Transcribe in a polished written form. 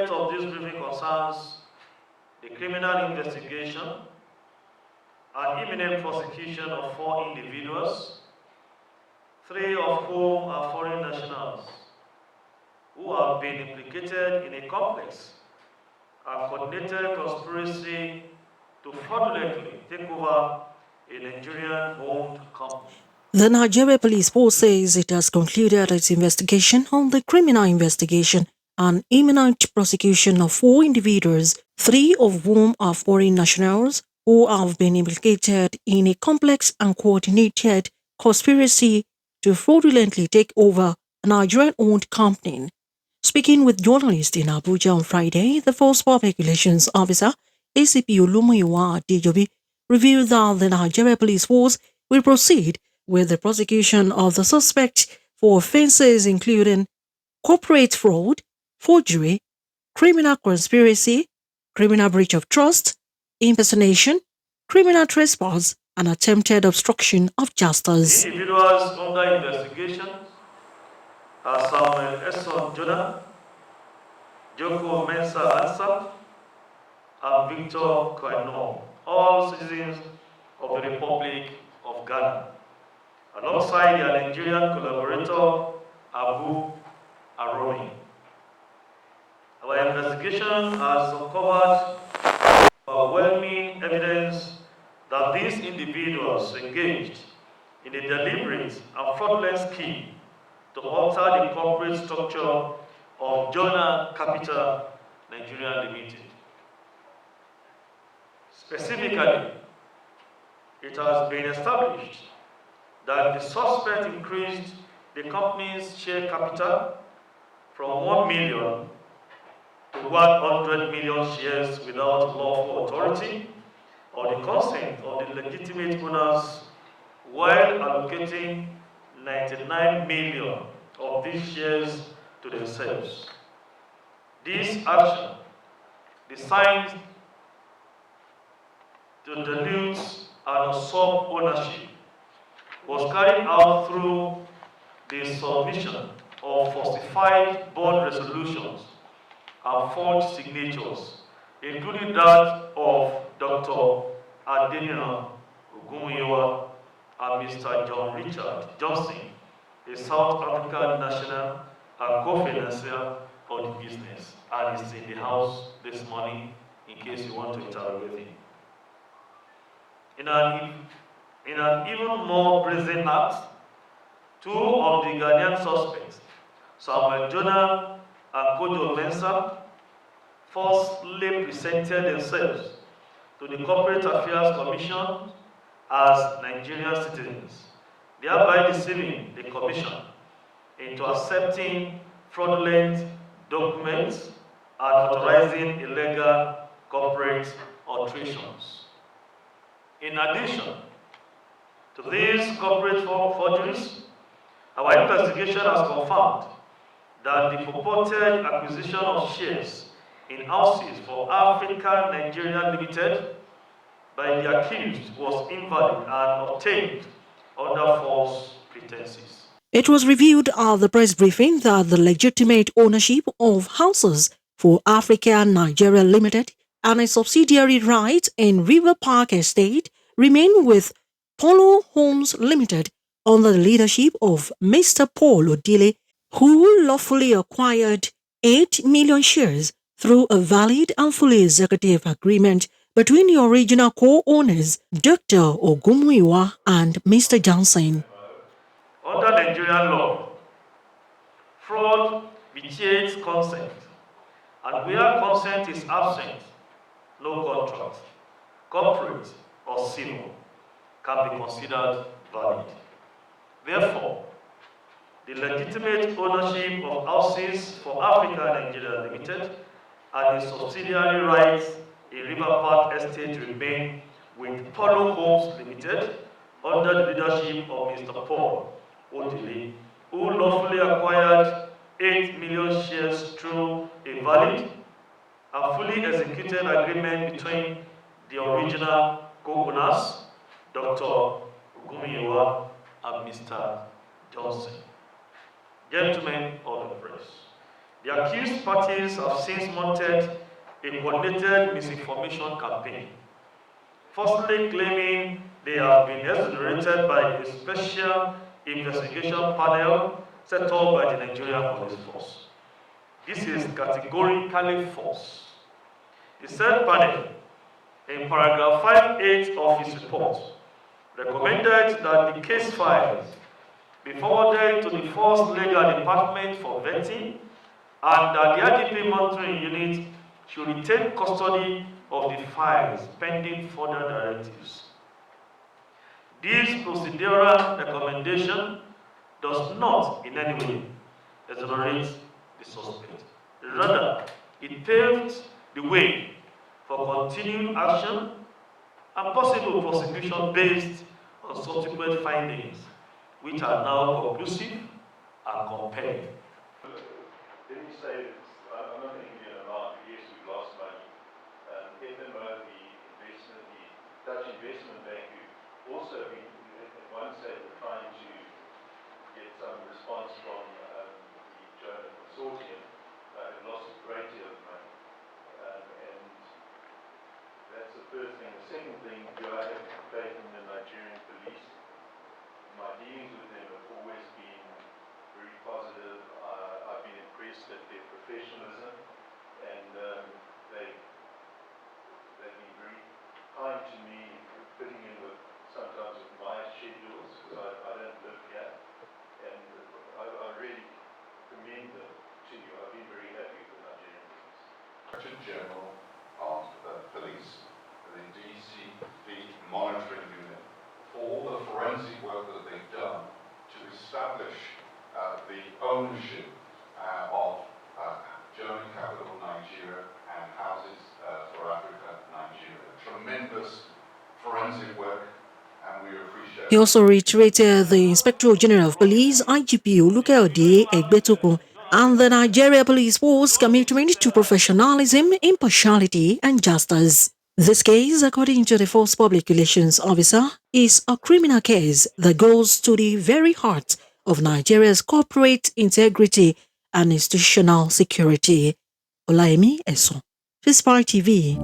subject of this briefing concerns the criminal investigation and imminent prosecution of 4 individuals, 3 of whom are foreign nationals, who have been implicated in a complex and coordinated conspiracy to fraudulently take over a Nigerian-owned company. The Nigeria Police Force says it has concluded its investigation on the criminal investigation and imminent prosecution of 4 individuals, 3 of whom are foreign nationals, who have been implicated in a complex and coordinated conspiracy to fraudulently take over a Nigerian-owned company. Speaking with journalists in Abuja on Friday, the Force Public Relations Officer, ACP Olumuyiwa Adejobi, revealed that the Nigeria Police Force will proceed with the prosecution of the suspect for offences including corporate fraud, forgery, criminal conspiracy, criminal breach of trust, impersonation, criminal trespass, and attempted obstruction of justice. The individuals under investigation are Samuel Esson Jonah, Joko Mensah Ansa, and Victor Koino, all citizens of the Republic of Ghana, alongside their Nigerian collaborator Abu Aromi. Our investigation has uncovered overwhelming evidence that these individuals engaged in a deliberate and fraudulent scheme to alter the corporate structure of Jonah Capital Nigeria Limited. Specifically, it has been established that the suspect increased the company's share capital from 1 million to 100 million shares without lawful authority or the consent of the legitimate owners, while allocating 99 million of these shares to themselves. This action, designed to dilute and usurp ownership, was carried out through the submission of falsified board resolutions and forged signatures, including that of Dr. Adenina Ogunmuyiwa and Mr. John Richard Johnson, a South African national and co-financier for the business, and is in the house this morning in case you want to interrogate him. In an even more brazen act, 2 of the Ghanaian suspects, Samuel Jonah and Kojo Mensah, falsely presented themselves to the Corporate Affairs Commission as Nigerian citizens, thereby deceiving the Commission into accepting fraudulent documents and authorizing illegal corporate alterations. In addition to these corporate forgeries, our investigation has confirmed that the purported acquisition of shares in houses for Africa Nigeria Limited by the accused was invalid and obtained under false pretenses. It was revealed at the press briefing that the legitimate ownership of houses for Africa Nigeria Limited and a subsidiary right in River Park Estate remain with Polo Homes Limited under the leadership of Mr. Paul Odile, who lawfully acquired 8 million shares through a valid and fully executive agreement between the original co-owners, Dr. Ogunmuyiwa and Mr. Johnson. Under Nigerian law, fraud vitiates consent, and where consent is absent, no contract, corporate or civil, can be considered valid. Therefore, the legitimate ownership of houses for Africa Nigeria Limited and the subsidiary rights in River Park Estate remain with Polo Homes Limited under the leadership of Mr. Paul Odile, who lawfully acquired 8 million shares through a valid and fully executed agreement between the original co-owners, Dr. Ogunmuyiwa and Mr. Johnson. Gentlemen of the press, The accused parties have since mounted a coordinated misinformation campaign, falsely claiming they have been exonerated by a special investigation panel set up by the Nigerian Police Force. This is categorically false. The said panel, in paragraph 5.8 of its report, recommended that the case files be forwarded to the Force Legal Department for vetting, and that the IGP monitoring unit should retain custody of the files pending further directives. This procedural recommendation does not in any way exonerate the suspect. Rather, it paved the way for continued action and possible prosecution based on subsequent findings, which are now conclusive and compelling. Let me say this, I'm not going to give you an amount, but yes, we've lost money. FMO, the Dutch investment bank, who also been, at one stage, were trying to get some response from the German consortium, have lost a great deal of money. And that's the first thing. The second thing, do I have faith in the Nigerian police? My dealings with them have always been very positive. I've been impressed at their professionalism, and they've been very kind to me, fitting in with sometimes with my schedules, because I don't live here, and I really commend them to you. I've been very happy with the Nigerian police. Director General of the Police, the DCP monitoring unit, for all the forensic work that they've done to establish the ownership of German capital Nigeria and Houses for Africa Nigeria. Tremendous forensic work, and we appreciate it. He also reiterated the Inspector General of Police, IGP Olukayode Egbetokun, and the Nigeria Police Force commitment to professionalism, impartiality, and justice. This case, according to the Force Public Relations Officer, is a criminal case that goes to the very heart of Nigeria's corporate integrity and institutional security. Olaimi Eso, Fispar TV.